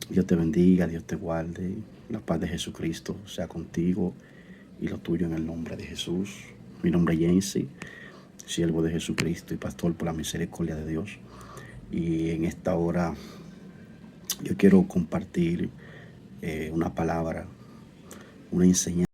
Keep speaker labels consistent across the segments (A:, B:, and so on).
A: Dios te bendiga, Dios te guarde. La paz de Jesucristo sea contigo y lo tuyo en el nombre de Jesús. Mi nombre es Jensi, siervo de Jesucristo y pastor por la misericordia de Dios. Y en esta hora yo quiero compartir una palabra, una enseñanza.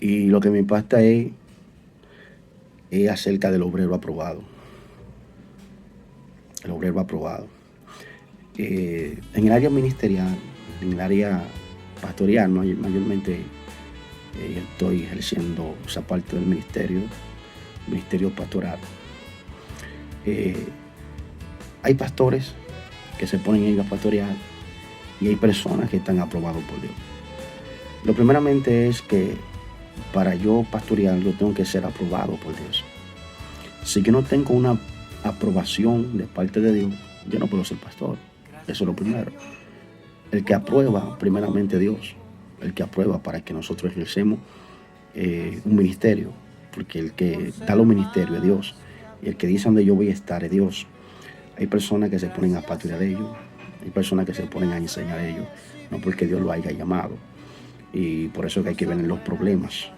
A: Y lo que me impacta es acerca del obrero aprobado. El obrero aprobado. En el área ministerial, en el área pastoral, ¿no? Mayormente estoy ejerciendo esa parte del ministerio pastoral. Hay pastores que se ponen en la pastoral y hay personas que están aprobados por Dios. Lo primeramente es que para yo pastorear yo tengo que ser aprobado por Dios. Si yo no tengo una aprobación de parte de Dios, yo no puedo ser pastor. Eso es lo primero. El que aprueba, primeramente Dios. El que aprueba para que nosotros ejercemos un ministerio. Porque el que da los ministerios es Dios. Y el que dice dónde yo voy a estar es Dios. Hay personas que se ponen a pastorear ellos. Hay personas que se ponen a enseñar ellos. No porque Dios lo haya llamado. Y por eso que hay que ver los problemas.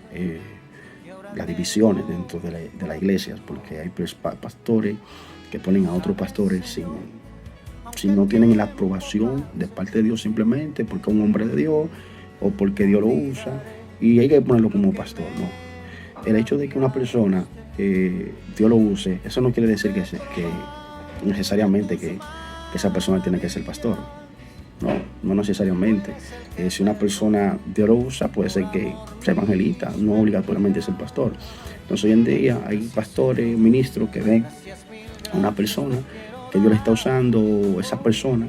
A: Las divisiones dentro de las iglesias, porque hay pastores que ponen a otros pastores si no tienen la aprobación de parte de Dios, simplemente porque es un hombre de Dios o porque Dios lo usa, y hay que ponerlo como pastor, ¿no? El hecho de que una persona Dios lo use, eso no quiere decir que necesariamente que esa persona tiene que ser pastor. No necesariamente. Si una persona Dios lo usa, puede ser que sea evangelista, no obligatoriamente ser pastor. Entonces hoy en día hay pastores, ministros que ven a una persona que Dios le está usando, esa persona,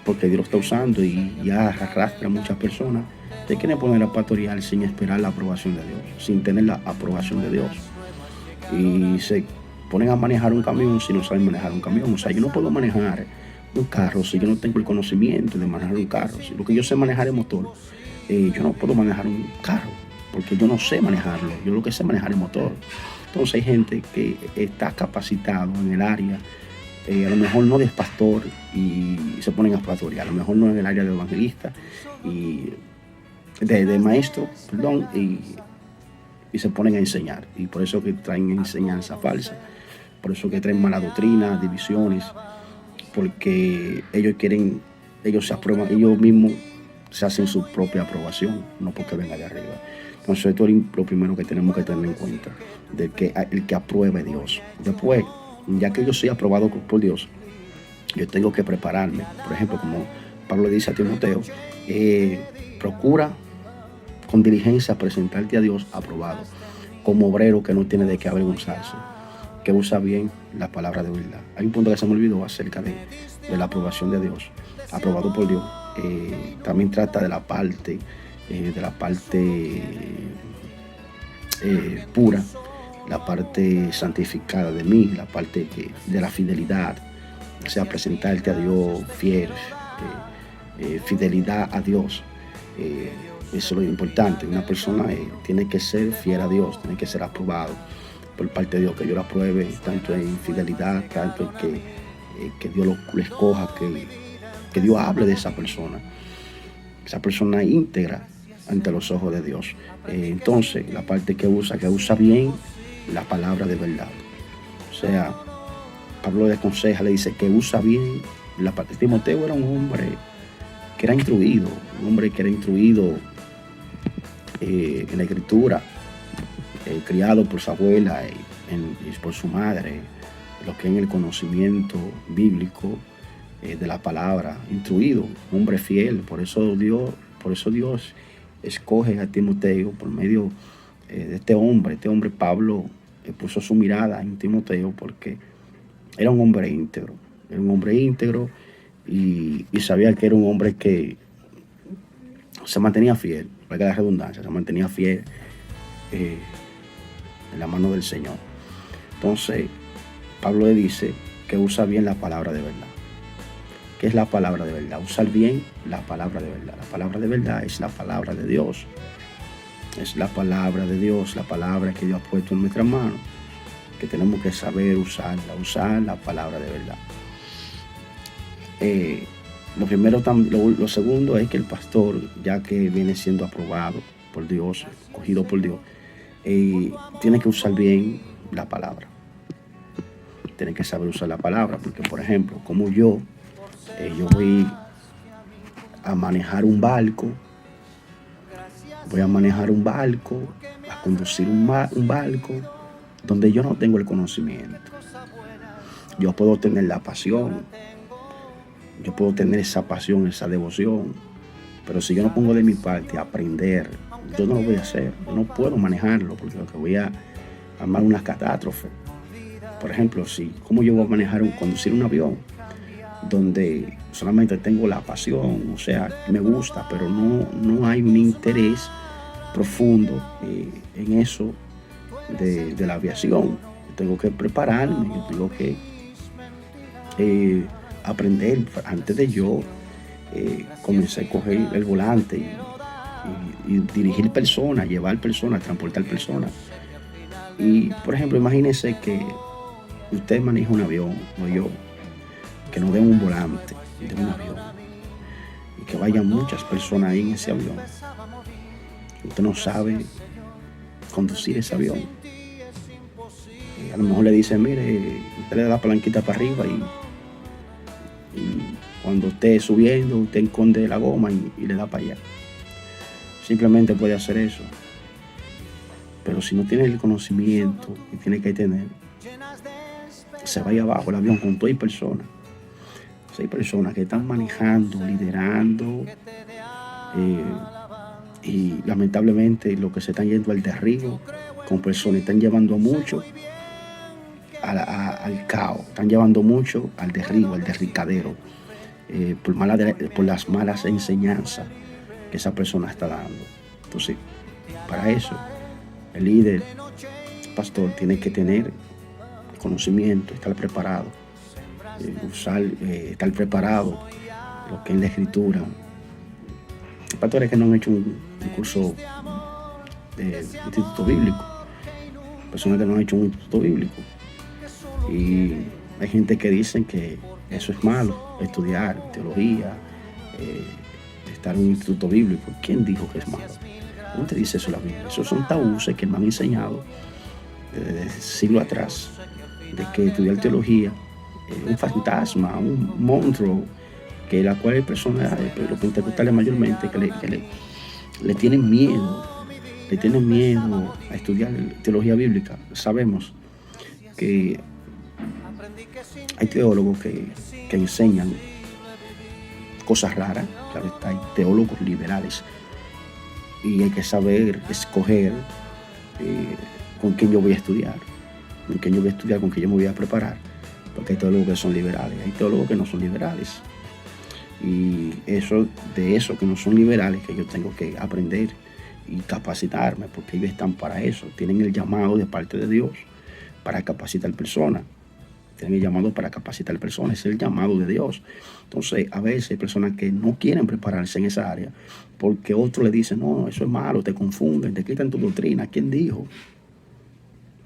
A: porque Dios lo está usando y ya arrastra a muchas personas, se quieren poner a pastorear sin esperar la aprobación de Dios, sin tener la aprobación de Dios. Y se ponen a manejar un camión si no saben manejar un camión. O sea, yo no puedo manejar un carro si yo no tengo el conocimiento de manejar un carro. Si lo que yo sé manejar es motor, yo no puedo manejar un carro porque yo no sé manejarlo. Yo lo que sé manejar es motor. Entonces hay gente que está capacitado en el área, a lo mejor no de pastor, y se ponen a pastorear, a lo mejor no en el área de evangelista y de maestro, perdón, y se ponen a enseñar. Y por eso que traen enseñanza falsa, por eso que traen mala doctrina, divisiones, porque ellos se aprueban, ellos mismos se hacen su propia aprobación, no porque venga de arriba. Entonces esto es lo primero que tenemos que tener en cuenta, de que el que apruebe Dios. Después, ya que yo soy aprobado por Dios, yo tengo que prepararme. Por ejemplo, como Pablo le dice a Timoteo, procura con diligencia presentarte a Dios aprobado, como obrero que no tiene de qué avergonzarse, que usa bien la palabra de verdad. Hay un punto que se me olvidó acerca de la aprobación de Dios, aprobado por Dios. También trata de la parte pura, la parte santificada de mí, la parte de la fidelidad, o sea, presentarte a Dios fiel, fidelidad a Dios. Eso es lo importante. Una persona tiene que ser fiel a Dios, tiene que ser aprobado por parte de Dios, que Dios lo apruebe tanto en fidelidad, tanto que Dios lo escoja, que Dios hable de esa persona íntegra ante los ojos de Dios. Entonces, la parte que usa bien la palabra de verdad. O sea, Pablo le aconseja, le dice que usa bien la parte. Timoteo era un hombre que era instruido, en la escritura, criado por su abuela y por su madre, lo que en el conocimiento bíblico de la palabra, instruido, hombre fiel. Por eso Dios escoge a Timoteo por medio de este hombre. Pablo puso su mirada en Timoteo porque era un hombre íntegro. Y sabía que era un hombre que se mantenía fiel, valga la redundancia, se mantenía fiel en la mano del Señor. Entonces, Pablo le dice que usa bien la palabra de verdad. ¿Qué es la palabra de verdad? Usar bien la palabra de verdad. La palabra de verdad es la palabra de Dios. Es la palabra de Dios, la palabra que Dios ha puesto en nuestras manos, que tenemos que saber usar la palabra de verdad. Lo segundo es que el pastor, ya que viene siendo aprobado por Dios, escogido por Dios, tiene que usar bien la palabra. Tiene que saber usar la palabra, porque por ejemplo, como yo voy a manejar un barco, a conducir un barco donde yo no tengo el conocimiento. Yo puedo tener la pasión, yo puedo tener esa pasión, esa devoción, pero si yo no pongo de mi parte a aprender, yo no lo voy a hacer. Yo no puedo manejarlo porque lo que voy a armar una catástrofe. Por ejemplo, ¿cómo yo voy a conducir un avión? donde solamente tengo la pasión, o sea, me gusta, pero no hay un interés profundo en eso de la aviación. Yo tengo que prepararme, yo tengo que eh, aprender antes de yo comencé a coger el volante y dirigir personas, llevar personas, transportar personas. Y, por ejemplo, imagínese que usted maneja un avión, o yo, que nos den un volante de un avión y que vayan muchas personas ahí en ese avión. Usted no sabe conducir ese avión. A lo mejor le dicen, mire, usted le da la palanquita para arriba y cuando esté subiendo, usted esconde la goma y le da para allá. Simplemente puede hacer eso. Pero si no tiene el conocimiento que tiene que tener, se vaya abajo el avión con 6 personas. 6 personas que están manejando, liderando, eh, y lamentablemente lo que se están yendo al derribo con personas, están llevando mucho al caos, están llevando mucho al derribo, al derricadero, por las malas enseñanzas que esa persona está dando. Entonces, para eso, el líder, el pastor, tiene que tener conocimiento, estar preparado, estar preparado, lo que es la escritura. Pastores que no han hecho un curso de instituto bíblico, personas que no han hecho un instituto bíblico. Y hay gente que dicen que eso es malo, estudiar teología, eh, estar en un instituto bíblico. ¿Quién dijo que es malo? ¿Dónde te dice eso la Biblia? Esos son tabúes que me han enseñado desde siglos atrás, de que estudiar teología es un fantasma, un monstruo, que la cual hay personas, los pentecostales mayormente, que le tienen miedo, a estudiar teología bíblica. Sabemos que hay teólogos que enseñan cosas raras, claro está, hay teólogos liberales, y hay que saber escoger con quién yo voy a estudiar, con quién yo me voy a preparar, porque hay teólogos que son liberales, hay teólogos que no son liberales, y de eso que no son liberales, que yo tengo que aprender y capacitarme, porque ellos están para eso, tienen el llamado de parte de Dios para capacitar personas. Tienen el llamado para capacitar personas, es el llamado de Dios. Entonces, a veces hay personas que no quieren prepararse en esa área porque otros le dicen, no, eso es malo, te confunden, te quitan tu doctrina. ¿Quién dijo?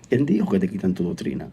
A: ¿Quién dijo que te quitan tu doctrina?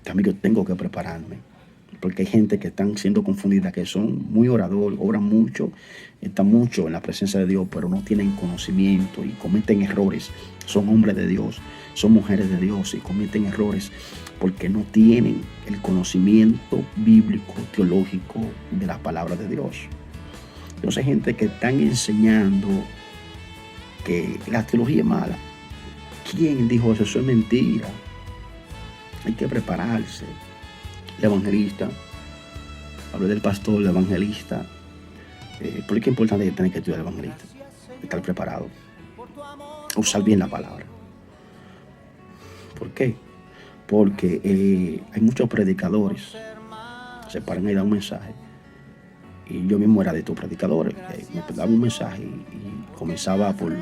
A: también yo tengo que prepararme, porque hay gente que están siendo confundida, que son muy oradores, obran mucho, están mucho en la presencia de Dios, pero no tienen conocimiento y cometen errores. Son hombres de Dios, son mujeres de Dios y cometen errores porque no tienen el conocimiento bíblico, teológico de la palabra de Dios. Entonces hay gente que están enseñando que la teología es mala. ¿Quién dijo eso? Eso es mentira. Hay que prepararse. El evangelista, hablé del pastor, el evangelista. ¿Por qué es importante tener que estudiar el evangelista? Estar preparado. Usar bien la palabra. ¿Por qué? Porque hay muchos predicadores se paran ahí a dar un mensaje. Y yo mismo era de estos predicadores. Me daba un mensaje y comenzaba por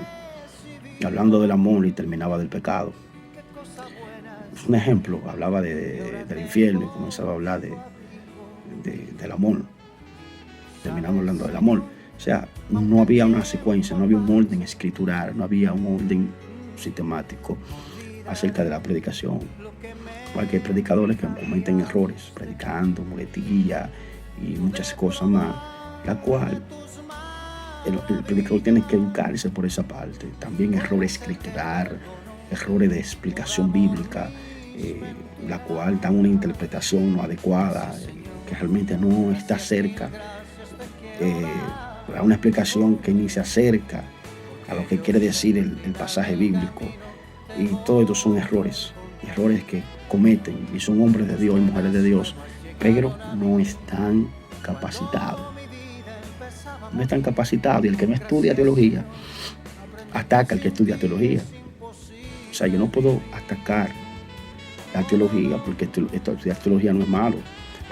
A: hablando del amor y terminaba del pecado. Es un ejemplo, hablaba del infierno y comenzaba a hablar del amor. Terminamos hablando del amor. O sea, no había una secuencia, no había un orden escritural, no había un orden sistemático acerca de la predicación. Porque hay predicadores que cometen errores, predicando, muletilla y muchas cosas más, la cual el predicador tiene que educarse por esa parte. También errores escritural, errores de explicación bíblica, la cual dan una interpretación no adecuada, que realmente no está cerca, a una explicación que ni se acerca a lo que quiere decir el pasaje bíblico. Y todo esto son errores que cometen y son hombres de Dios y mujeres de Dios, pero no están capacitados. No están capacitados, y el que no estudia teología ataca al que estudia teología. O sea, yo no puedo atacar la teología porque estudiar teología no es malo.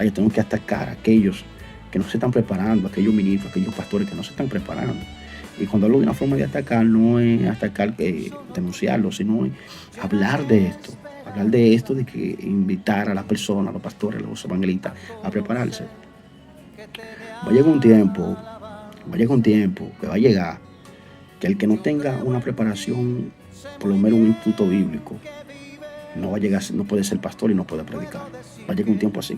A: Yo tengo que atacar a aquellos que no se están preparando, a aquellos ministros, a aquellos pastores que no se están preparando. Y cuando hablo de una forma de atacar, no es atacar, denunciarlo, sino es hablar de esto. Hablar de esto, de que invitar a la persona, a los pastores, a los evangelistas a prepararse. Va a llegar un tiempo que va a llegar que el que no tenga una preparación, por lo menos un instituto bíblico, no va a llegar, no puede ser pastor y no puede predicar. Va a llegar un tiempo así.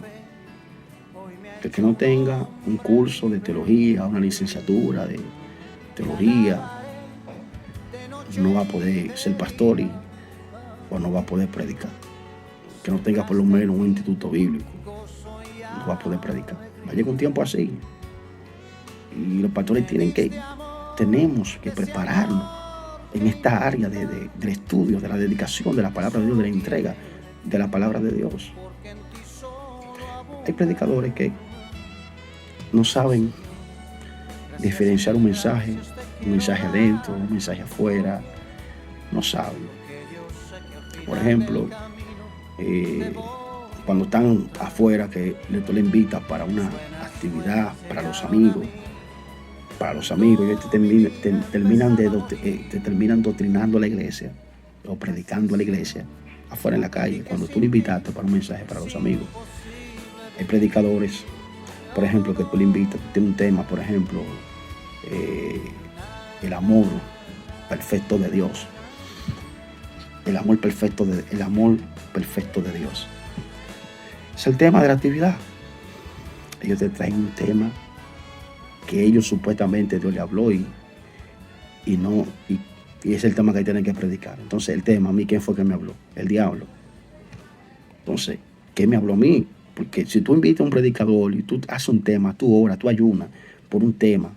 A: El que no tenga un curso de teología, una licenciatura de teología, no va a poder ser pastor o no va a poder predicar. Que no tenga por lo menos un instituto bíblico, no va a poder predicar. Va a llegar un tiempo así. Y los pastores tenemos que prepararnos en esta área del estudio, de la dedicación de la palabra de Dios, de la entrega de la palabra de Dios. Hay predicadores que no saben diferenciar un mensaje adentro, un mensaje afuera, no saben. Por ejemplo, cuando están afuera, que tú le invitas para una actividad, para los amigos, ellos te terminan doctrinando a la iglesia o predicando a la iglesia afuera en la calle, cuando tú le invitaste para un mensaje para los amigos. Hay predicadores, por ejemplo, que tú le invitas, tiene un tema, por ejemplo, el amor perfecto de Dios. El amor perfecto de Dios. Es el tema de la actividad. Ellos te traen un tema que ellos supuestamente Dios le habló y es el tema que tienen que predicar. Entonces el tema, a mí, ¿quién fue que me habló? El diablo. Entonces, ¿qué me habló a mí? Porque si tú invitas a un predicador y tú haces un tema, tú oras, tú ayunas por un tema,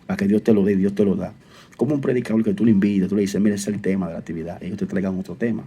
A: para que Dios te lo dé, Dios te lo da. Como un predicador que tú le invitas, tú le dices, mira, ese es el tema de la actividad, ellos te traigan otro tema.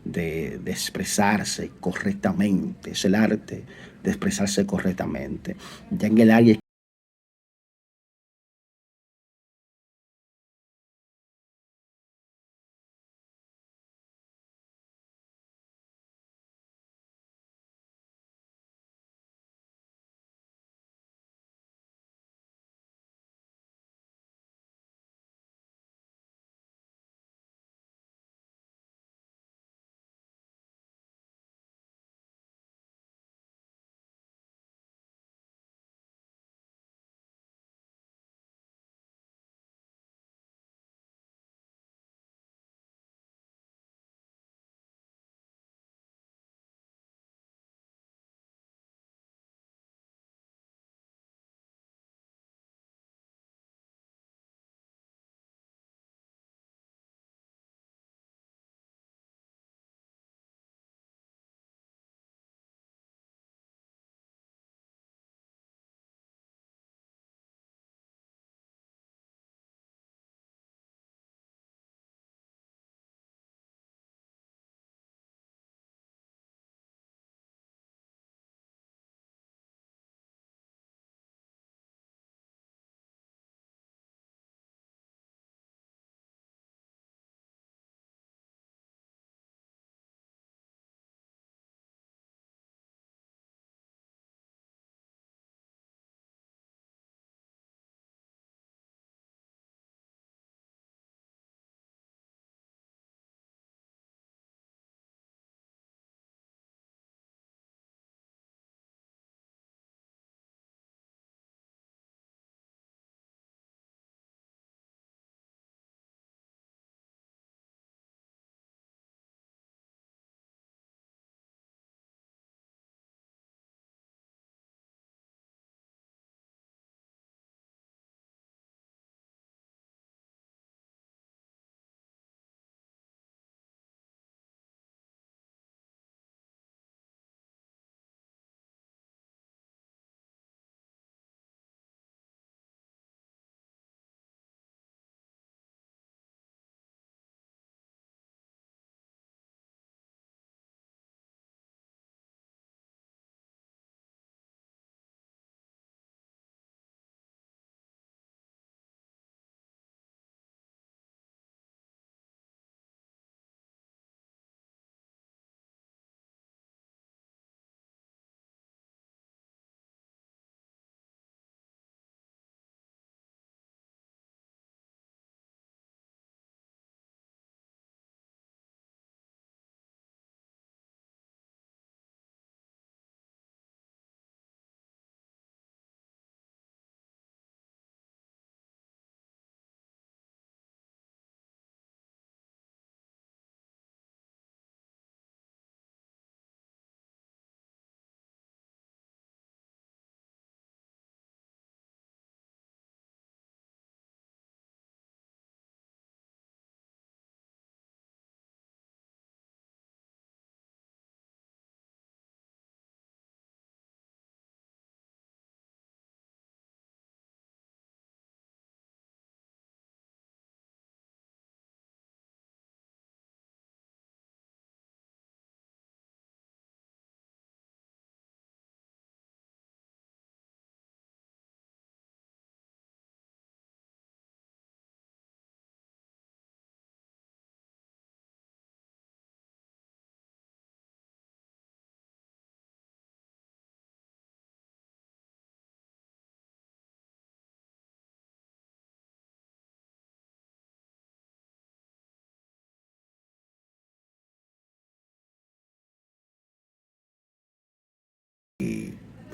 A: de expresarse correctamente, es el arte de expresarse correctamente. Ya en el área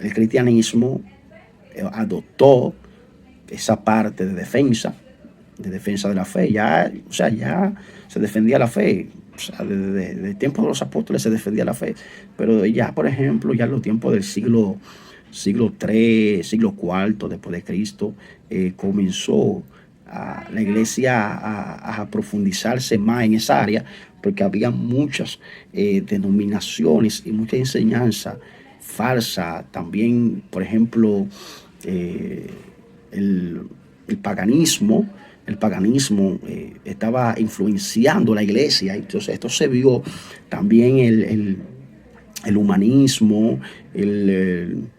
A: el cristianismo adoptó esa parte de defensa de la fe. Ya, o sea, ya se defendía la fe. O sea, desde el tiempo de los apóstoles se defendía la fe. Pero ya, por ejemplo, ya en los tiempos del siglo III, siglo IV después de Cristo, comenzó la iglesia a profundizarse más en esa área, porque había muchas denominaciones y mucha enseñanza falsa. También, por ejemplo, eh, el, el paganismo el paganismo estaba influenciando la iglesia. Entonces esto se vio también el humanismo, el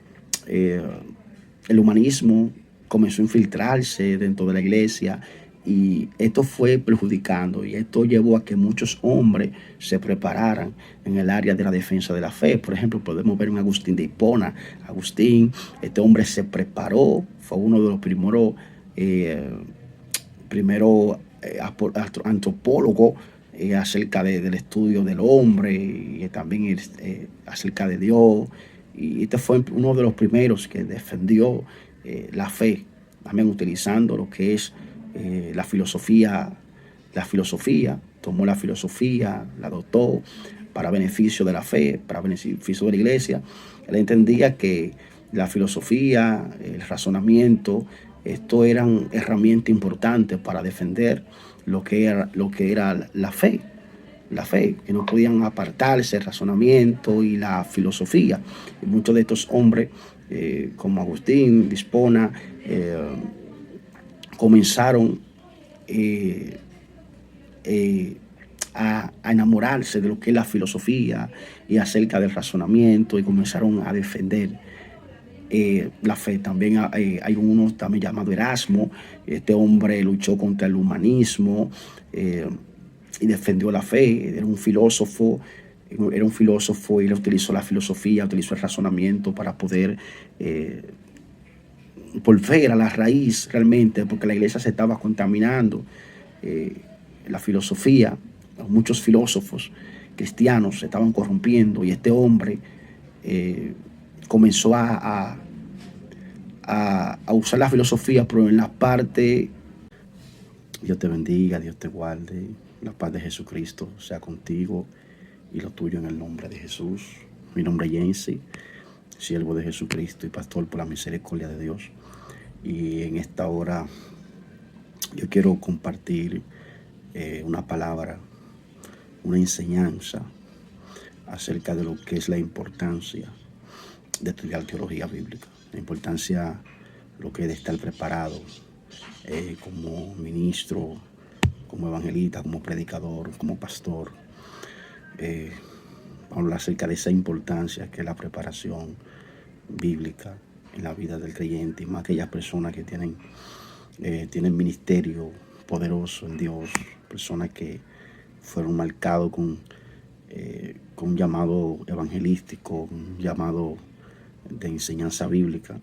A: humanismo comenzó a infiltrarse dentro de la iglesia y esto fue perjudicando y esto llevó a que muchos hombres se prepararan en el área de la defensa de la fe. Por ejemplo, podemos ver un Agustín de Hipona. Agustín, este hombre se preparó, fue uno de los primeros antropólogos acerca del estudio del hombre y también acerca de Dios. Y este fue uno de los primeros que defendió la fe, también utilizando lo que es la filosofía. Tomó la filosofía, la adoptó para beneficio de la fe, para beneficio de la iglesia. Él entendía que la filosofía, el razonamiento, esto eran herramientas importantes para defender lo que era la fe. La fe, que no podían apartarse el razonamiento y la filosofía. Y muchos de estos hombres, como Agustín de Hipona, comenzaron a enamorarse de lo que es la filosofía y acerca del razonamiento y comenzaron a defender la fe. También hay uno también llamado Erasmo. Este hombre luchó contra el humanismo y defendió la fe. Era un filósofo y él utilizó la filosofía, utilizó el razonamiento para poder volver a la raíz realmente, porque la iglesia se estaba contaminando. La filosofía, muchos filósofos cristianos se estaban corrompiendo y este hombre comenzó a usar la filosofía, pero en la parte... Dios te bendiga, Dios te guarde, la paz de Jesucristo sea contigo y lo tuyo en el nombre de Jesús. Mi nombre es Jensi, siervo de Jesucristo y pastor por la misericordia de Dios. Y en esta hora yo quiero compartir una palabra, una enseñanza acerca de lo que es la importancia de estudiar teología bíblica, la importancia de lo que es de estar preparado como ministro, como evangelista, como predicador, como pastor. Vamos a hablar acerca de esa importancia que es la preparación bíblica en la vida del creyente, y más aquellas personas que tienen ministerio poderoso en Dios, personas que fueron marcados con un llamado evangelístico, un llamado de enseñanza bíblica,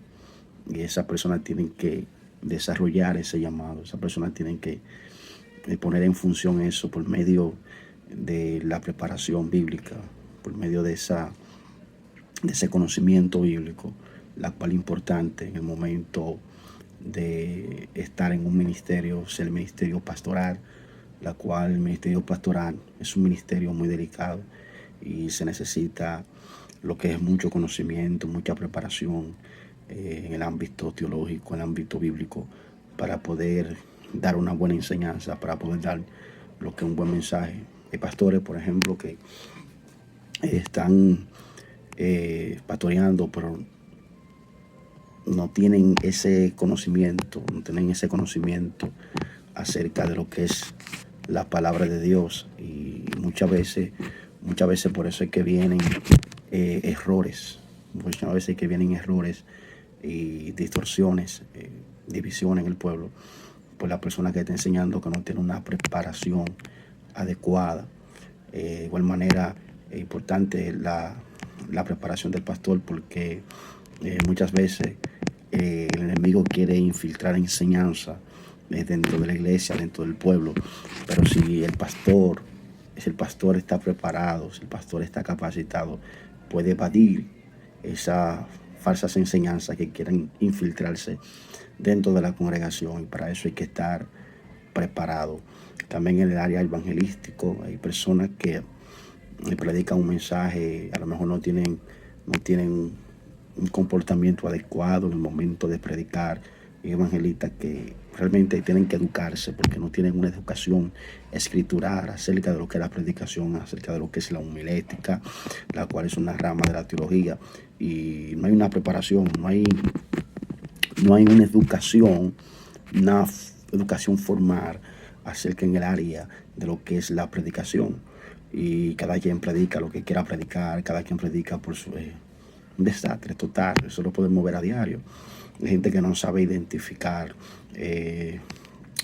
A: y esas personas tienen que desarrollar ese llamado. Esas personas tienen que poner en función eso por medio de la preparación bíblica, por medio de ese conocimiento bíblico, la cual es importante en el momento de estar en un ministerio, ser el ministerio pastoral, la cual el ministerio pastoral es un ministerio muy delicado y se necesita lo que es mucho conocimiento, mucha preparación en el ámbito teológico, en el ámbito bíblico, para poder dar una buena enseñanza, para poder dar lo que es un buen mensaje. Hay pastores, por ejemplo, que están pastoreando, pero no tienen ese conocimiento, acerca de lo que es la palabra de Dios, y muchas veces por eso es que vienen errores, y distorsiones, divisiones en el pueblo, por la persona que está enseñando que no tiene una preparación adecuada. De igual manera es importante la preparación del pastor, porque muchas veces el enemigo quiere infiltrar enseñanza dentro de la iglesia, dentro del pueblo, pero si el pastor está preparado, si el pastor está capacitado, puede evadir esas falsas enseñanzas que quieren infiltrarse dentro de la congregación, y para eso hay que estar preparado. También en el área evangelístico hay personas que predican un mensaje, a lo mejor no tienen un comportamiento adecuado en el momento de predicar. Hay evangelistas que realmente tienen que educarse, porque no tienen una educación escritural acerca de lo que es la predicación, acerca de lo que es la homilética, la cual es una rama de la teología, y no hay una preparación, no hay una educación, una educación formal acerca en el área de lo que es la predicación. Y cada quien predica lo que quiera predicar, cada quien predica por su... un desastre total, eso lo podemos ver a diario. Hay gente que no sabe identificar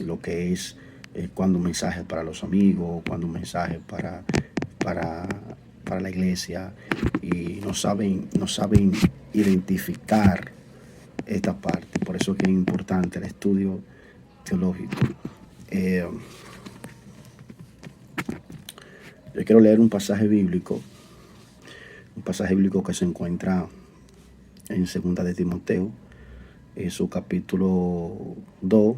A: lo que es cuando un mensaje para los amigos, cuando un mensaje para, para la iglesia, y no saben identificar esta parte. Por eso que es importante el estudio teológico. Yo quiero leer un pasaje bíblico que se encuentra en 2 de Timoteo, en su capítulo 2,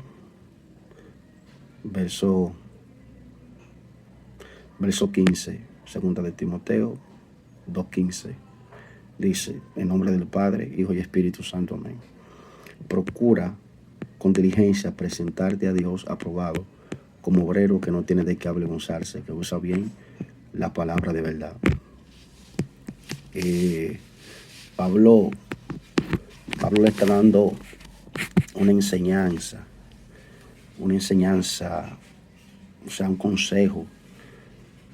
A: verso 15. 2 de Timoteo 2:15. Dice: en nombre del Padre, Hijo y Espíritu Santo, amén. Procura con diligencia presentarte a Dios aprobado, como obrero que no tiene de qué avergonzarse, que usa bien la palabra de verdad. Pablo le está dando una enseñanza, o sea, un consejo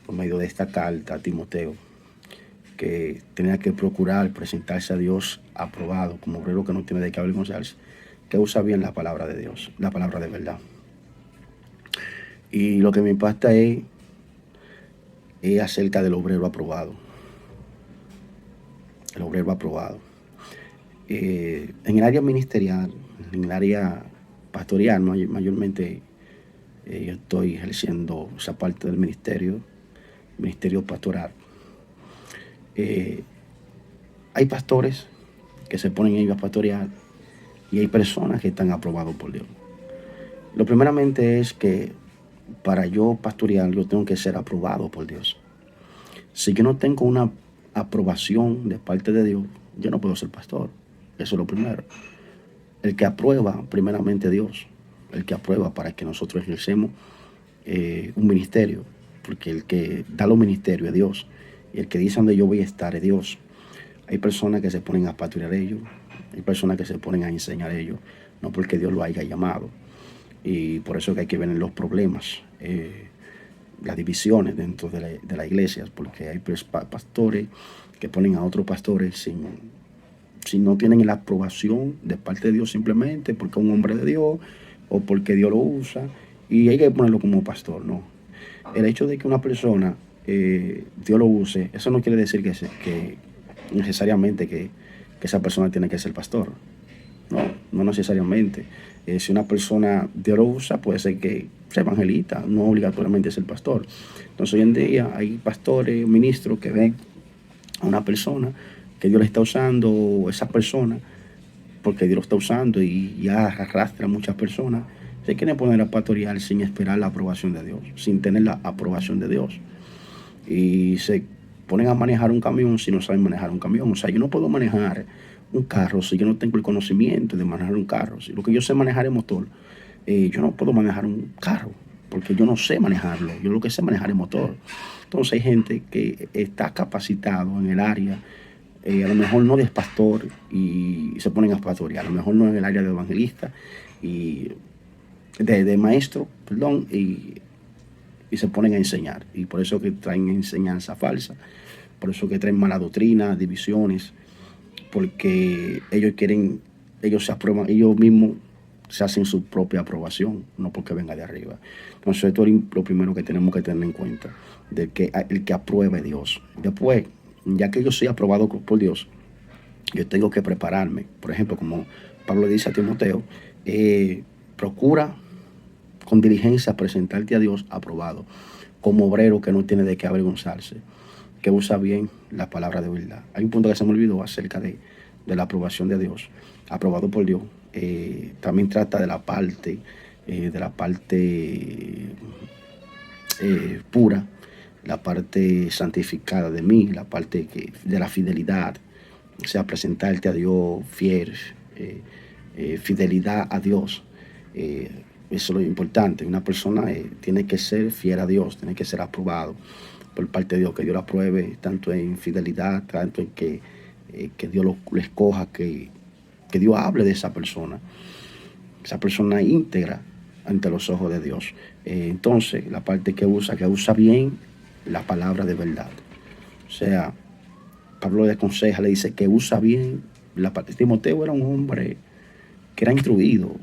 A: por medio de esta carta a Timoteo, que tenía que procurar presentarse a Dios aprobado, como obrero que no tiene de qué avergonzarse, que usa bien la palabra de Dios, la palabra de verdad. Y lo que me impacta es acerca del obrero aprobado. El obrero aprobado. En el área ministerial, en el área pastoral, mayormente yo estoy ejerciendo esa parte del ministerio pastoral. Hay pastores que se ponen ellos a pastorear y hay personas que están aprobados por Dios. Lo primeramente es que para yo pastorear yo tengo que ser aprobado por Dios. Si yo no tengo una aprobación de parte de Dios, yo no puedo ser pastor. Eso es lo primero. El que aprueba primeramente Dios, el que aprueba para que nosotros ejercemos un ministerio, porque el que da los ministerios es Dios, y el que dice dónde yo voy a estar es Dios. Hay personas que se ponen a pastorear ellos, hay personas que se ponen a enseñar ellos, no porque Dios lo haya llamado. Y por eso que hay que ver en los problemas, las divisiones dentro de la iglesia, porque hay pastores que ponen a otros pastores si no tienen la aprobación de parte de Dios, simplemente porque es un hombre de Dios o porque Dios lo usa, y hay que ponerlo como pastor, ¿no? El hecho de que una persona Dios lo use, eso no quiere decir que necesariamente que esa persona tiene que ser pastor. No necesariamente. Si una persona Dios lo usa, puede ser que sea evangelista, no obligatoriamente ser pastor. Entonces hoy en día hay pastores, ministros que ven a una persona que Dios le está usando, esa persona, porque Dios lo está usando y ya arrastra a muchas personas, se quieren poner a pastorear sin esperar la aprobación de Dios, sin tener la aprobación de Dios. Y se ponen a manejar un camión si no saben manejar un camión. O sea, yo no puedo manejar un carro si yo no tengo el conocimiento de manejar un carro. Si lo que yo sé manejar es motor, yo no puedo manejar un carro porque yo no sé manejarlo. Yo lo que sé manejar es motor. Entonces hay gente que está capacitado en el área, a lo mejor no de pastor, y se ponen a pastorear, a lo mejor no en el área de evangelista y de maestro, perdón, y se ponen a enseñar. Y por eso que traen enseñanza falsa, por eso que traen mala doctrina, divisiones, porque ellos se aprueban, ellos mismos se hacen su propia aprobación, no porque venga de arriba. Entonces esto es lo primero que tenemos que tener en cuenta, de que el que apruebe Dios. Después, ya que yo soy aprobado por Dios, yo tengo que prepararme. Por ejemplo, como Pablo dice a Timoteo, procura con diligencia presentarte a Dios aprobado, como obrero que no tiene de qué avergonzarse, que usa bien la palabra de verdad. Hay un punto que se me olvidó acerca de la aprobación de Dios, aprobado por Dios. También trata de la parte pura, la parte santificada de mí, la parte de la fidelidad, o sea, presentarte a Dios fiel, fidelidad a Dios. Eso es lo importante. Una persona tiene que ser fiel a Dios, tiene que ser aprobado por parte de Dios, que Dios lo apruebe, tanto en fidelidad, tanto en que Dios lo escoja, que Dios hable de esa persona íntegra, ante los ojos de Dios. Entonces, la parte que usa bien la palabra de verdad. O sea, Pablo le aconseja, le dice que usa bien la palabra. Timoteo era un hombre que era instruido,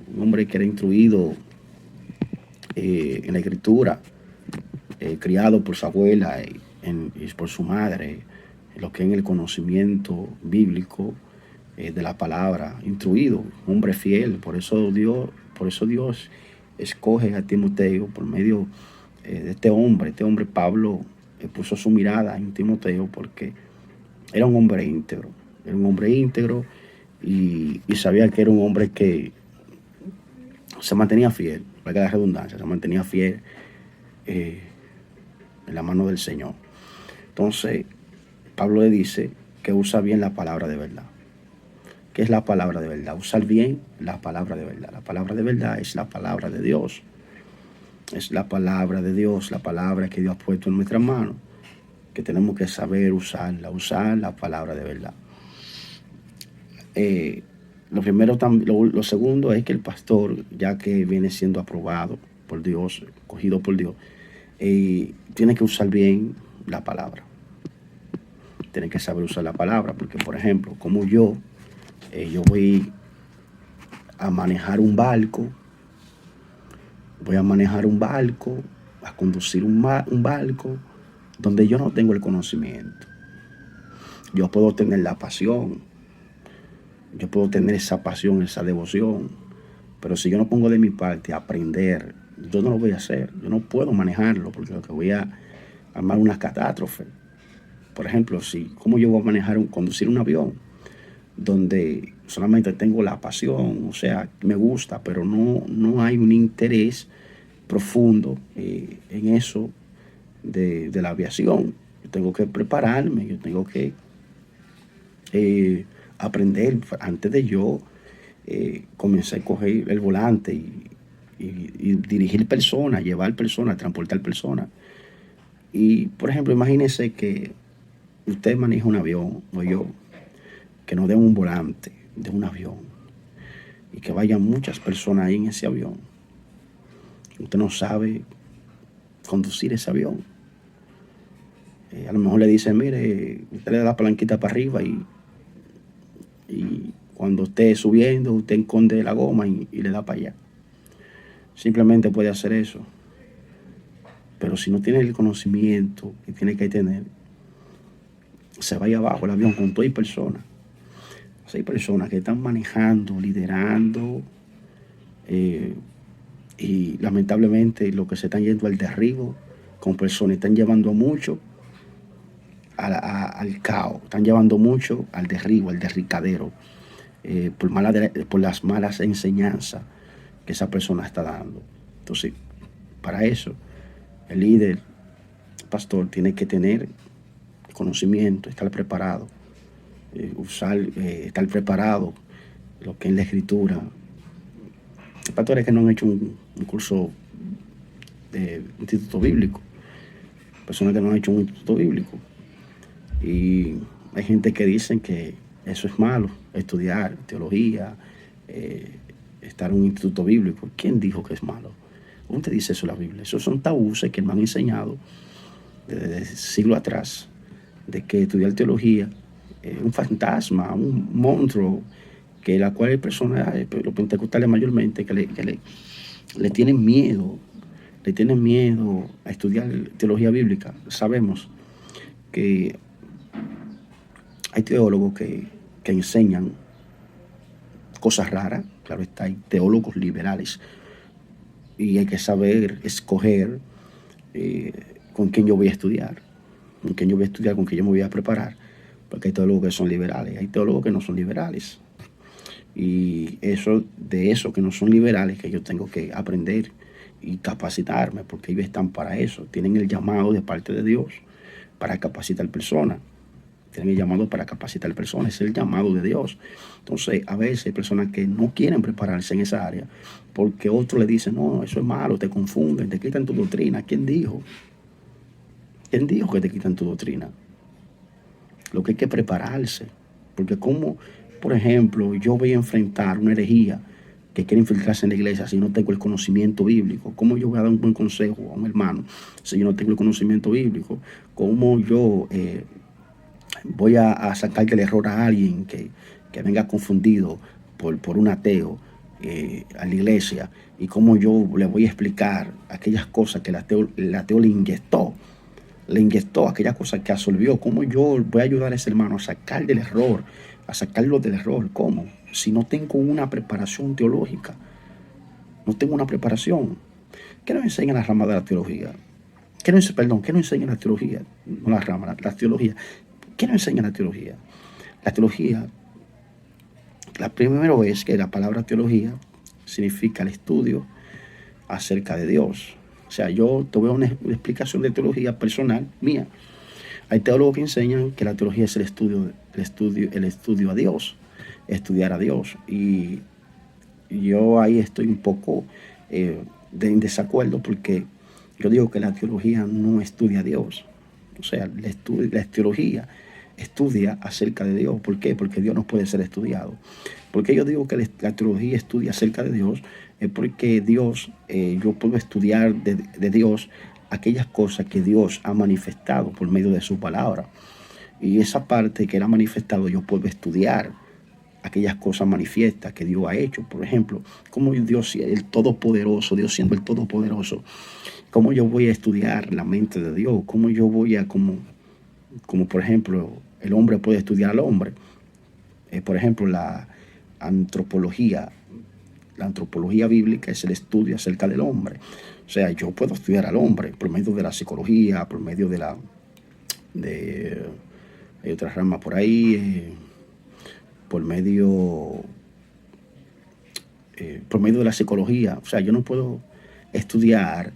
A: en la escritura, criado por su abuela y por su madre, en lo que es en el conocimiento bíblico de la palabra, instruido, hombre fiel. Por eso Dios escoge a Timoteo por medio de este hombre. Pablo puso su mirada en Timoteo porque era un hombre íntegro. Y sabía que era un hombre que se mantenía fiel, valga la redundancia, se mantenía fiel en la mano del Señor. Entonces, Pablo le dice que usa bien la palabra de verdad. ¿Qué es la palabra de verdad? Usar bien la palabra de verdad. La palabra de verdad es la palabra de Dios. Es la palabra de Dios, la palabra que Dios ha puesto en nuestras manos, que tenemos que saber usarla, usar la palabra de verdad. Lo segundo es que el pastor, ya que viene siendo aprobado por Dios, escogido por Dios, tiene que usar bien la palabra. Tiene que saber usar la palabra, porque por ejemplo, como yo voy a manejar un barco, a conducir un barco donde yo no tengo el conocimiento. Yo puedo tener la pasión, yo puedo tener esa pasión, esa devoción, pero si yo no pongo de mi parte a aprender, yo no lo voy a hacer. Yo no puedo manejarlo porque lo que voy a armar una catástrofe. Por ejemplo, ¿cómo yo voy a conducir un avión donde solamente tengo la pasión? O sea, me gusta, pero no hay un interés profundo en eso de la aviación. Yo tengo que prepararme, yo tengo que aprender antes de yo comenzar a coger el volante y dirigir personas, llevar personas, transportar personas. Y, por ejemplo, imagínese que usted maneja un avión, o yo, que nos den un volante de un avión y que vayan muchas personas ahí en ese avión. Usted no sabe conducir ese avión. A lo mejor le dicen, mire, usted le da la palanquita para arriba y cuando esté subiendo, usted esconde la goma y le da para allá. Simplemente puede hacer eso. Pero si no tiene el conocimiento que tiene que tener, se vaya abajo el avión con 6 personas. 6 personas que están manejando, liderando, y lamentablemente lo que se están yendo al derribo con personas, están llevando mucho al caos, están llevando mucho al derribo, al derricadero, por las malas enseñanzas que esa persona está dando. Entonces, para eso, el líder, el pastor, tiene que tener conocimiento, estar preparado, estar preparado, lo que es la escritura. Hay pastores que no han hecho un curso de instituto bíblico, personas que no han hecho un instituto bíblico. Y hay gente que dicen que eso es malo, estudiar teología, estar en un instituto bíblico. ¿Quién dijo que es malo? ¿Cómo te dice eso la Biblia? Esos son tabúes que me han enseñado desde siglos atrás, de que estudiar teología es un fantasma, un monstruo, que la cual hay personas, los pentecostales mayormente, que le tienen miedo a estudiar teología bíblica. Sabemos que hay teólogos que enseñan cosas raras, claro está, hay teólogos liberales, y hay que saber escoger con quién yo voy a estudiar, con quién yo me voy a preparar, porque hay teólogos que son liberales, hay teólogos que no son liberales, y de eso que no son liberales, que yo tengo que aprender y capacitarme, porque ellos están para eso, tienen el llamado de parte de Dios para capacitar personas. Tienen el llamado para capacitar personas, es el llamado de Dios. Entonces, a veces hay personas que no quieren prepararse en esa área porque otros le dicen, no, eso es malo, te confunden, te quitan tu doctrina. ¿Quién dijo? ¿Quién dijo que te quitan tu doctrina? Lo que hay que prepararse, porque como, por ejemplo, yo voy a enfrentar una herejía que quiere infiltrarse en la iglesia si no tengo el conocimiento bíblico? ¿Cómo yo voy a dar un buen consejo a un hermano si yo no tengo el conocimiento bíblico? ¿Cómo yo voy a sacar del error a alguien que venga confundido por un ateo a la iglesia? ¿Y cómo yo le voy a explicar aquellas cosas que el ateo le inyectó? Le inyectó aquellas cosas que absorbió. ¿Cómo yo voy a ayudar a ese hermano a sacar del error? A sacarlo del error. ¿Cómo? Si no tengo una preparación teológica. No tengo una preparación. ¿Qué nos enseña la rama de la teología? ¿Qué nos enseña la teología? No la rama, la teología. ¿Qué nos enseña la teología? La teología, la primera es que la palabra teología significa el estudio acerca de Dios. O sea, yo te voy a una explicación de teología personal mía. Hay teólogos que enseñan que la teología es el estudio a Dios, estudiar a Dios. Y yo ahí estoy un poco en desacuerdo, porque yo digo que la teología no estudia a Dios. O sea, la teología estudia acerca de Dios. ¿Por qué? Porque Dios no puede ser estudiado. Porque yo digo que la teología estudia acerca de Dios, es porque Dios, yo puedo estudiar de Dios aquellas cosas que Dios ha manifestado por medio de su palabra. Y esa parte que Él ha manifestado, yo puedo estudiar aquellas cosas manifiestas que Dios ha hecho. Por ejemplo, como Dios, el Todopoderoso, Dios siendo el Todopoderoso, cómo yo voy a estudiar la mente de Dios, cómo yo voy a, como por ejemplo, el hombre puede estudiar al hombre. Por ejemplo, la antropología bíblica es el estudio acerca del hombre. O sea, yo puedo estudiar al hombre por medio de la psicología, por medio de hay otras ramas por ahí, por medio de la psicología. O sea, yo no puedo estudiar,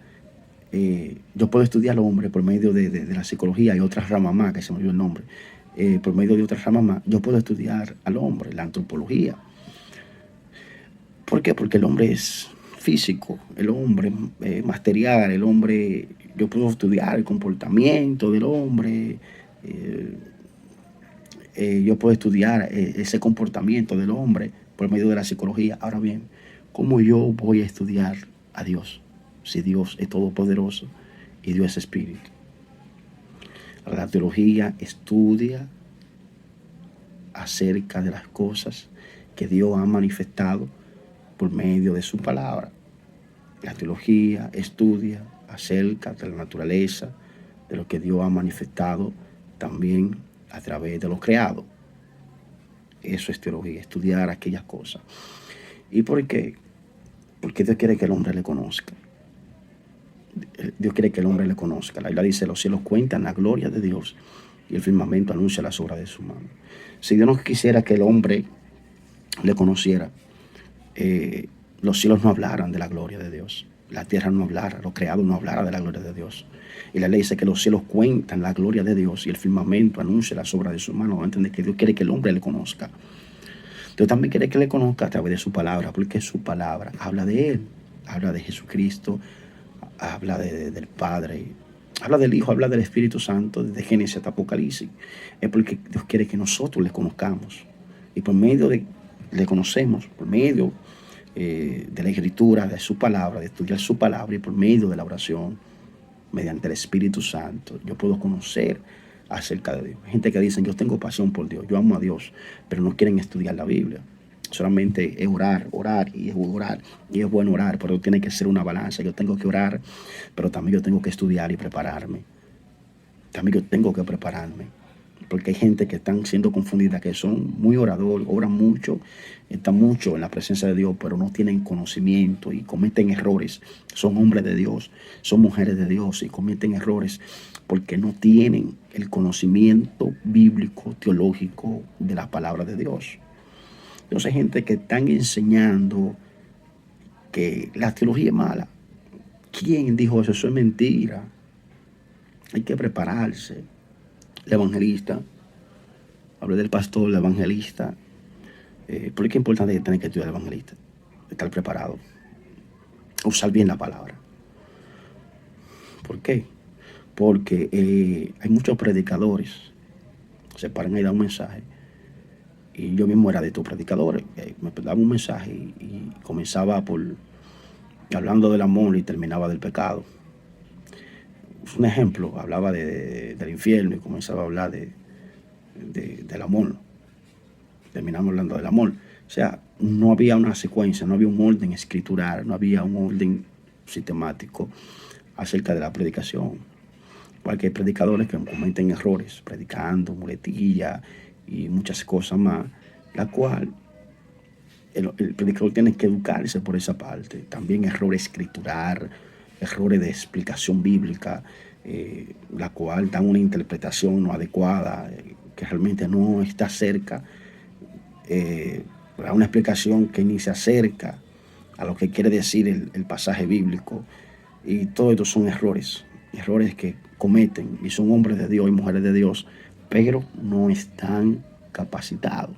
A: yo puedo estudiar al hombre por medio de la psicología y otras ramas más, que se me olvidó el nombre. Por medio de otras ramas más, yo puedo estudiar al hombre, la antropología. ¿Por qué? Porque el hombre es físico, el hombre material, el hombre, yo puedo estudiar el comportamiento del hombre, yo puedo estudiar ese comportamiento del hombre por medio de la psicología. Ahora bien, ¿cómo yo voy a estudiar a Dios si Dios es todopoderoso y Dios es espíritu? La teología estudia acerca de las cosas que Dios ha manifestado por medio de su palabra. La teología estudia acerca de la naturaleza, de lo que Dios ha manifestado también a través de lo creado. Eso es teología, estudiar aquellas cosas. ¿Y por qué? Porque Dios quiere que el hombre le conozca. Dios quiere que el hombre le conozca. La Biblia dice: los cielos cuentan la gloria de Dios y el firmamento anuncia las obras de su mano. Si Dios no quisiera que el hombre le conociera, los cielos no hablaran de la gloria de Dios, la tierra no hablara, lo creado no hablara de la gloria de Dios. Y la ley dice que los cielos cuentan la gloria de Dios y el firmamento anuncia las obras de su mano. Va a entender que Dios quiere que el hombre le conozca. Dios también quiere que le conozca a través de su palabra, porque su palabra habla de Él, habla de Jesucristo, habla del Padre, habla del Hijo, habla del Espíritu Santo, desde Génesis hasta Apocalipsis. Es porque Dios quiere que nosotros le conozcamos. Y por medio de le conocemos, por medio de la escritura, de su palabra, de estudiar su palabra, y por medio de la oración, mediante el Espíritu Santo, yo puedo conocer acerca de Dios. Hay gente que dice: yo tengo pasión por Dios, yo amo a Dios, pero no quieren estudiar la Biblia. Solamente es orar y es bueno orar, pero tiene que ser una balanza. Yo tengo que orar, pero también yo tengo que estudiar y prepararme. También yo tengo que prepararme, porque hay gente que están siendo confundida, que son muy oradores, oran mucho, están mucho en la presencia de Dios, pero no tienen conocimiento y cometen errores. Son hombres de Dios, son mujeres de Dios y cometen errores porque no tienen el conocimiento bíblico, teológico de la palabra de Dios. Entonces hay gente que están enseñando que la teología es mala. ¿Quién dijo eso? Eso es mentira. Hay que prepararse. El evangelista, hablé del pastor, el evangelista. ¿Por qué es importante tener que estudiar el evangelista? Estar preparado. Usar bien la palabra. ¿Por qué? Porque hay muchos predicadores, se paran ahí a dar un mensaje, Y yo mismo era de estos predicadores. Me daba un mensaje y comenzaba hablando del amor y terminaba del pecado. Un ejemplo, hablaba del infierno y comenzaba a hablar del amor. Terminamos hablando del amor. O sea, no había una secuencia, no había un orden escritural, no había un orden sistemático acerca de la predicación. Porque hay predicadores que cometen errores, predicando, muletilla y muchas cosas más, la cual el predicador tiene que educarse por esa parte. También errores escritural, errores de explicación bíblica, la cual dan una interpretación no adecuada, que realmente no está cerca, una explicación que ni se acerca a lo que quiere decir el pasaje bíblico. Y todo esto son errores que cometen y son hombres de Dios y mujeres de Dios, pero no están capacitados.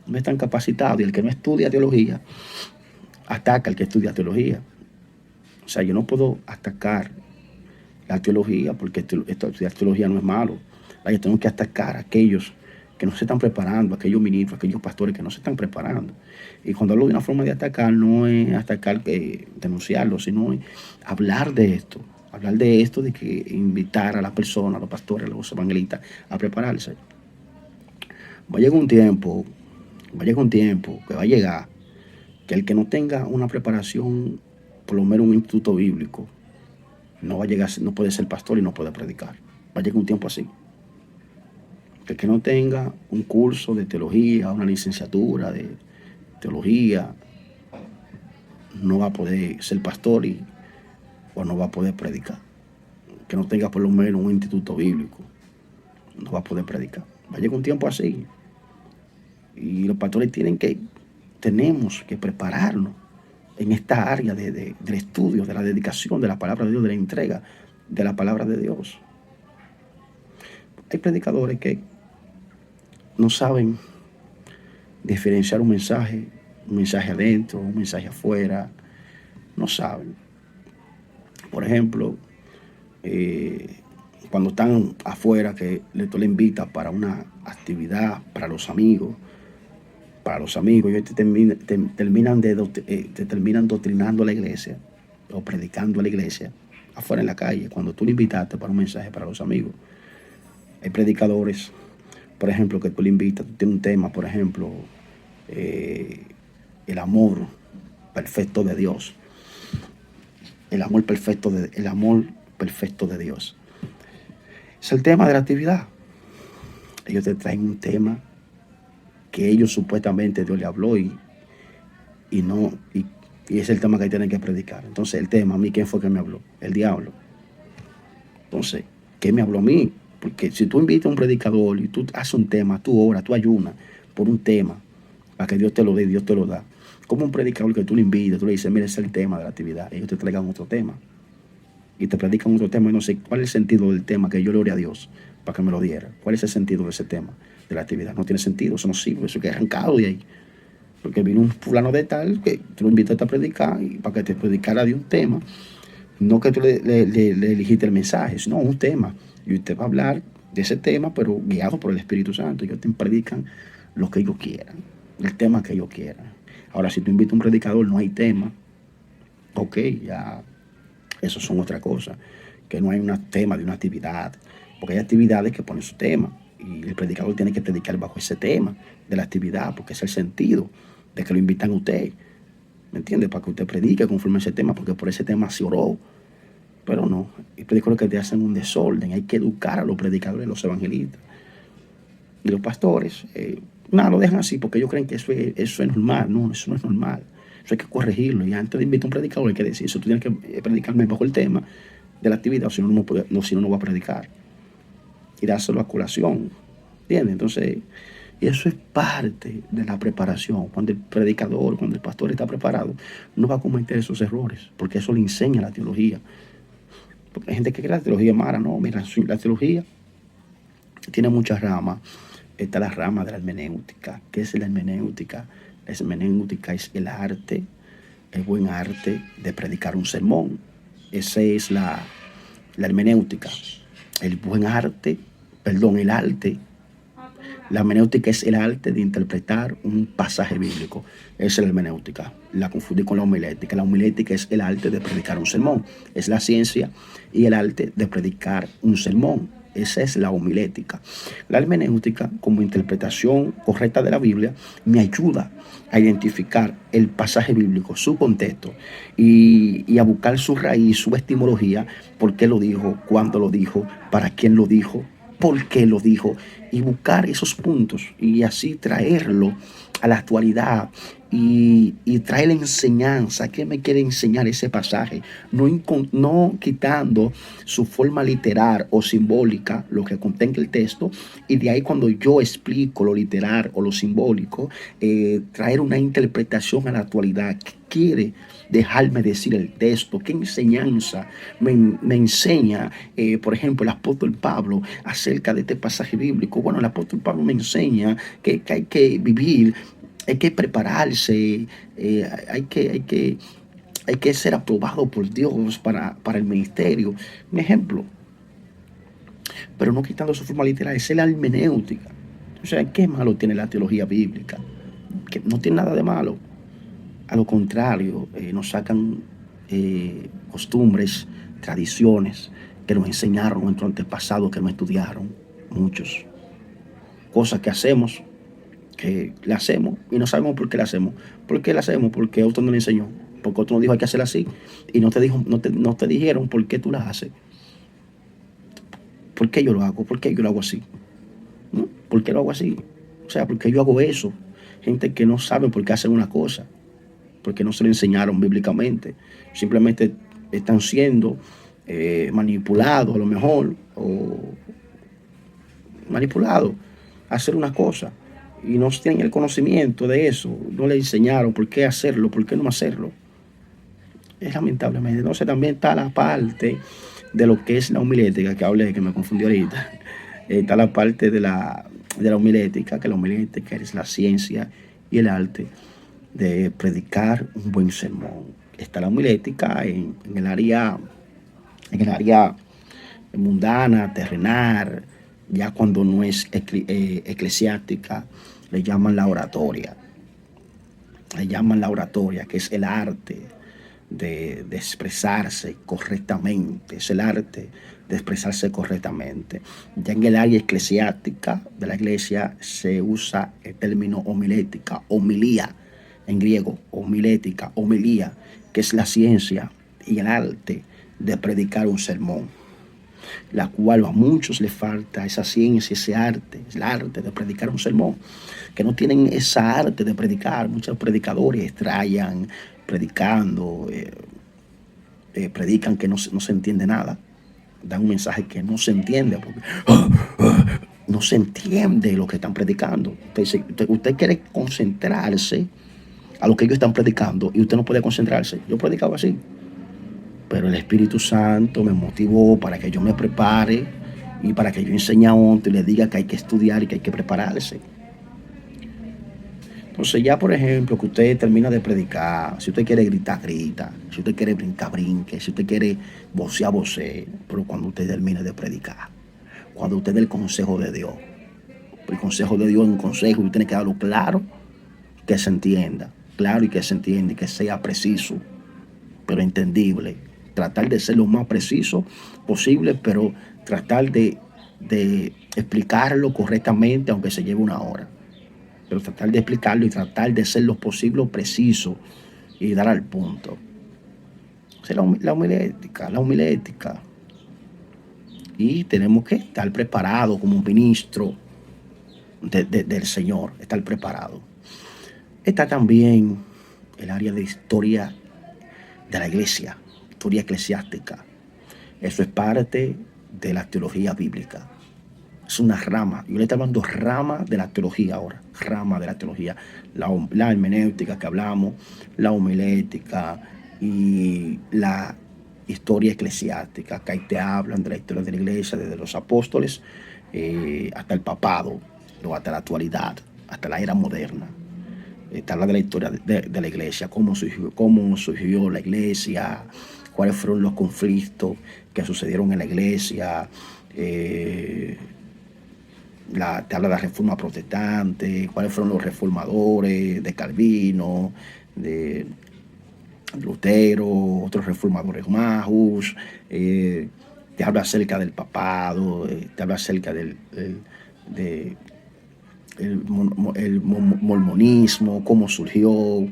A: No están capacitados, y el que no estudia teología ataca al que estudia teología. O sea, yo no puedo atacar la teología porque estudiar teología no es malo. Yo tengo que atacar a aquellos que no se están preparando, aquellos ministros, aquellos pastores que no se están preparando. Y cuando hablo de una forma de atacar, no es atacar, denunciarlo, sino es hablar de esto. Hablar de esto, de que invitar a la persona, a los pastores, a los evangelistas a prepararse. Va a llegar un tiempo que va a llegar que el que no tenga una preparación, por lo menos un instituto bíblico, no va a llegar, no puede ser pastor y no puede predicar. Va a llegar un tiempo así. El que no tenga un curso de teología, una licenciatura de teología, no va a poder ser pastor o no va a poder predicar. Que no tenga por lo menos un instituto bíblico, no va a poder predicar. Va a llegar un tiempo así. Y los pastores tenemos que prepararnos en esta área del estudio, de la dedicación de la palabra de Dios, de la entrega de la palabra de Dios. Hay predicadores que no saben diferenciar un mensaje adentro, un mensaje afuera. No saben. Por ejemplo, cuando están afuera, que tú le invitas para una actividad para los amigos, ellos te terminan doctrinando a la iglesia o predicando a la iglesia afuera en la calle, cuando tú le invitaste para un mensaje para los amigos. Hay predicadores, por ejemplo, que tú le invitas, tú tienes un tema, por ejemplo, el amor perfecto de Dios. El amor perfecto de Dios. Es el tema de la actividad. Ellos te traen un tema que ellos supuestamente Dios le habló y es el tema que tienen que predicar. Entonces el tema, a mí, ¿quién fue que me habló? El diablo. Entonces, ¿qué me habló a mí? Porque si tú invitas a un predicador y tú haces un tema, tú oras, tú ayunas por un tema, para que Dios te lo dé, Dios te lo da. Como un predicador que tú le invitas, tú le dices, mira, ese es el tema de la actividad. Ellos te traigan otro tema. Y te predican otro tema y no sé cuál es el sentido del tema que yo le oré a Dios para que me lo diera. ¿Cuál es el sentido de ese tema, de la actividad? No tiene sentido, eso no sirve, eso que arrancado de ahí. Porque vino un fulano de tal que tú lo invitaste a predicar y para que te predicara de un tema. No que tú le elegiste el mensaje, sino un tema. Y usted va a hablar de ese tema, pero guiado por el Espíritu Santo. Ellos te predican lo que ellos quieran, el tema que ellos quieran. Ahora, si tú invitas a un predicador, no hay tema. Ok, ya, eso son otra cosa. Que no hay un tema de una actividad. Porque hay actividades que ponen su tema. Y el predicador tiene que predicar bajo ese tema de la actividad, porque es el sentido de que lo invitan a usted. ¿Me entiende? Para que usted predique conforme a ese tema, porque por ese tema se oró. Pero no, hay predicadores que te hacen un desorden. Hay que educar a los predicadores, los evangelistas. Y los pastores, lo dejan así porque ellos creen que eso es normal. No, eso no es normal. Eso hay que corregirlo. Y antes de invitar a un predicador hay que decir, eso tú tienes que predicarme bajo el tema de la actividad, o si no, no va a predicar. Y dárselo a colación. ¿Entiendes? Entonces, y eso es parte de la preparación. Cuando el predicador, cuando el pastor está preparado, no va a cometer esos errores, porque eso le enseña la teología. Porque hay gente que cree que la teología es mala. No, mira, la teología tiene muchas ramas. Está la rama de la hermenéutica. ¿Qué es la hermenéutica? La hermenéutica es el arte, el buen arte de predicar un sermón. Esa es la hermenéutica. El arte La hermenéutica es el arte de interpretar un pasaje bíblico. Esa es la hermenéutica. La confundí con la homilética. La homilética es el arte de predicar un sermón. Es la ciencia y el arte de predicar un sermón. Esa es la homilética. La hermenéutica, como interpretación correcta de la Biblia, me ayuda a identificar el pasaje bíblico, su contexto y a buscar su raíz, su etimología, por qué lo dijo, cuándo lo dijo, para quién lo dijo, por qué lo dijo, y buscar esos puntos y así traerlo a la actualidad y traer la enseñanza. ¿Qué me quiere enseñar ese pasaje? No quitando su forma literal o simbólica, lo que contenga el texto, y de ahí cuando yo explico lo literal o lo simbólico, traer una interpretación a la actualidad. ¿Qué quiere dejarme decir el texto? ¿Qué enseñanza me enseña, por ejemplo, el apóstol Pablo acerca de este pasaje bíblico? Bueno, el apóstol Pablo me enseña que hay que vivir, hay que prepararse, hay que ser aprobado por Dios para el ministerio. Un ejemplo, pero no quitando su forma literal, es la hermenéutica. O sea, ¿qué malo tiene la teología bíblica? Que no tiene nada de malo. A lo contrario, nos sacan costumbres, tradiciones que nos enseñaron nuestros antepasados, que no estudiaron muchos. Cosas que hacemos, que la hacemos y no sabemos por qué la hacemos. ¿Por qué la hacemos? Porque otro no le enseñó. Porque otro nos dijo hay que hacerla así. Y no te dijeron por qué tú la haces. ¿Por qué yo lo hago? ¿Por qué yo lo hago así? ¿No? ¿Por qué lo hago así? O sea, ¿por qué yo hago eso? Gente que no sabe por qué hacen una cosa, porque no se lo enseñaron bíblicamente. Simplemente están siendo manipulados a lo mejor, o manipulados a hacer una cosa. Y no tienen el conocimiento de eso. No le enseñaron por qué hacerlo, por qué no hacerlo. Es lamentablemente. Entonces también está la parte de lo que es la homilética, que hablé, que me confundí ahorita. Está la parte de la homilética, que la homilética es la ciencia y el arte de predicar un buen sermón. Está la homilética en el área mundana, terrenal, ya cuando no es eclesiástica, le llaman la oratoria. Le llaman la oratoria, que es el arte de expresarse correctamente, es el arte de expresarse correctamente. Ya en el área eclesiástica de la iglesia se usa el término homilética, homilía en griego, homilética, homilía, que es la ciencia y el arte de predicar un sermón, la cual a muchos les falta esa ciencia, ese arte, el arte de predicar un sermón, que no tienen esa arte de predicar. Muchos predicadores extrañan predicando, predican que no se entiende nada, dan un mensaje que no se entiende, porque no se entiende lo que están predicando. Usted quiere concentrarse a lo que ellos están predicando y usted no puede concentrarse. Yo predicaba así, pero el Espíritu Santo me motivó para que yo me prepare y para que yo enseñe a otro y le diga que hay que estudiar y que hay que prepararse. Entonces ya, por ejemplo, que usted termina de predicar, si usted quiere gritar, grita, si usted quiere brincar, brinque, si usted quiere vocear, vocee, pero cuando usted termine de predicar, cuando usted dé el consejo de Dios, el consejo de Dios es un consejo y usted tiene que darlo claro, que se entienda, claro y que se entienda y que sea preciso, pero entendible. Tratar de ser lo más preciso posible, pero tratar de explicarlo correctamente, aunque se lleve una hora. Pero tratar de explicarlo y tratar de ser lo posible preciso y dar al punto. O sea, la homilética. Y tenemos que estar preparados como un ministro del Señor, estar preparado. Está también el área de historia de la iglesia, historia eclesiástica. Eso es parte de la teología bíblica. Es una rama. Yo le estoy hablando rama de la teología ahora. Rama de la teología. La hermenéutica que hablamos, la homilética y la historia eclesiástica, que ahí te hablan de la historia de la iglesia, desde los apóstoles hasta el papado, o hasta la actualidad, hasta la era moderna. Te habla de la historia de la iglesia, cómo surgió la iglesia, cuáles fueron los conflictos que sucedieron en la iglesia, te habla de la reforma protestante, cuáles fueron los reformadores de Calvino, de Lutero, otros reformadores más, te habla acerca del papado, te habla acerca de el mormonismo, cómo surgió,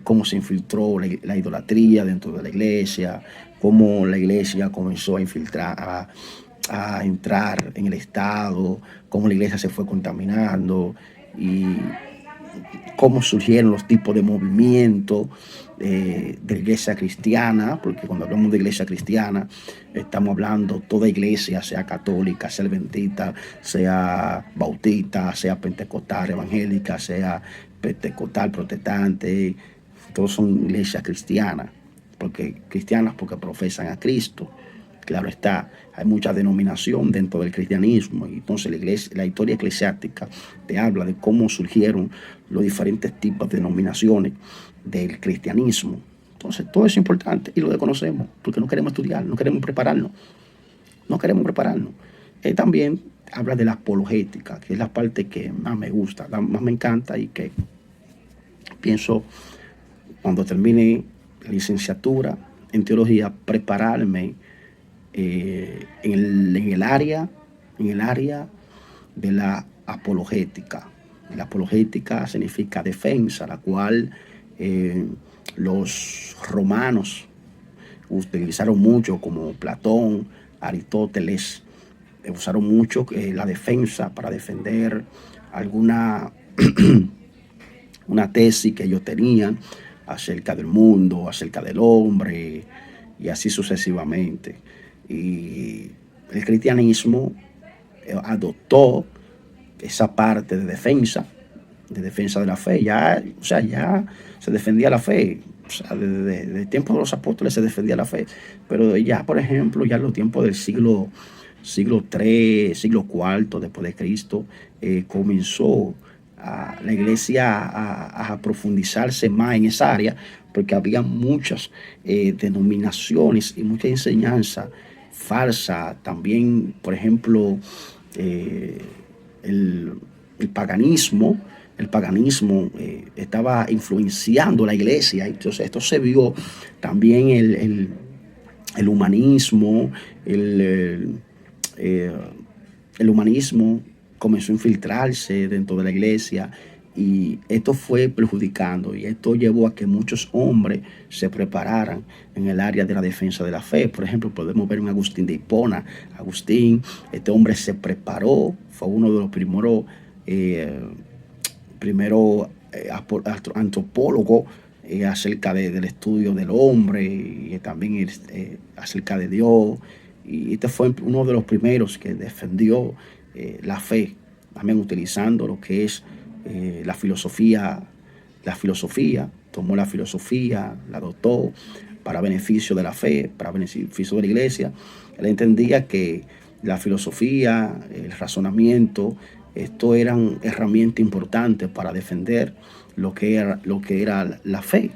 A: cómo se infiltró la idolatría dentro de la iglesia, cómo la iglesia comenzó a infiltrar, a entrar en el Estado, cómo la iglesia se fue contaminando y cómo surgieron los tipos de movimientos de la iglesia cristiana, porque cuando hablamos de iglesia cristiana estamos hablando toda iglesia, sea católica, sea adventista, sea bautista, sea pentecostal, evangélica, sea pentecostal, protestante, todos son iglesias cristianas, porque profesan a Cristo. Claro está, hay mucha denominación dentro del cristianismo y entonces la historia eclesiástica te habla de cómo surgieron los diferentes tipos de denominaciones del cristianismo. Entonces todo eso es importante y lo desconocemos porque no queremos estudiar, no queremos prepararnos. También habla de la apologética, que es la parte que más me gusta, más me encanta y que pienso cuando termine la licenciatura en teología prepararme en el área de la apologética. La apologética significa defensa, la cual los romanos utilizaron mucho, como Platón, Aristóteles, usaron mucho la defensa para defender alguna una tesis que ellos tenían acerca del mundo, acerca del hombre y así sucesivamente. Y el cristianismo adoptó esa parte de defensa de la fe. Ya se defendía la fe. Desde el tiempo de los apóstoles se defendía la fe. Pero ya, por ejemplo, ya en los tiempos del siglo III, siglo IV después de Cristo, comenzó la iglesia a profundizarse más en esa área, porque había muchas denominaciones y mucha enseñanza falsa. También, por ejemplo, el paganismo estaba influenciando la iglesia. Entonces esto se vio también el humanismo. El humanismo comenzó a infiltrarse dentro de la iglesia y esto fue perjudicando y esto llevó a que muchos hombres se prepararan en el área de la defensa de la fe. Por ejemplo, podemos ver un Agustín de Hipona. Agustín, este hombre se preparó, fue uno de los primeros antropólogos acerca del estudio del hombre y también acerca de Dios. Y este fue uno de los primeros que defendió la fe, también utilizando lo que es la filosofía. Tomó la filosofía, la adoptó para beneficio de la fe, para beneficio de la iglesia. Él entendía que la filosofía, el razonamiento, esto eran herramientas importantes para defender lo que era la fe.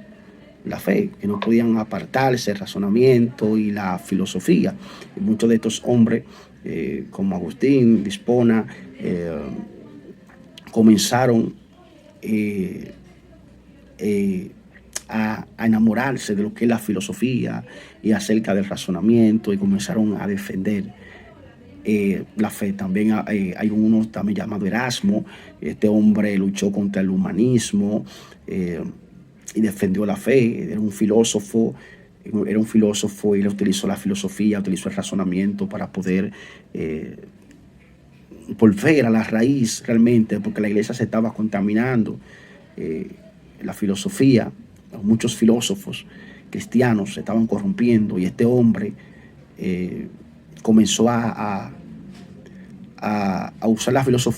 A: La fe, que no podían apartarse el razonamiento y la filosofía. Y muchos de estos hombres, como Agustín de Hipona, comenzaron a enamorarse de lo que es la filosofía y acerca del razonamiento y comenzaron a defender la fe. También hay uno también llamado Erasmo. Este hombre luchó contra el humanismo y defendió la fe. Era un filósofo y él utilizó la filosofía, utilizó el razonamiento para poder volver a la raíz realmente, porque la iglesia se estaba contaminando. La filosofía, muchos filósofos cristianos se estaban corrompiendo y este hombre comenzó a usar la filosofía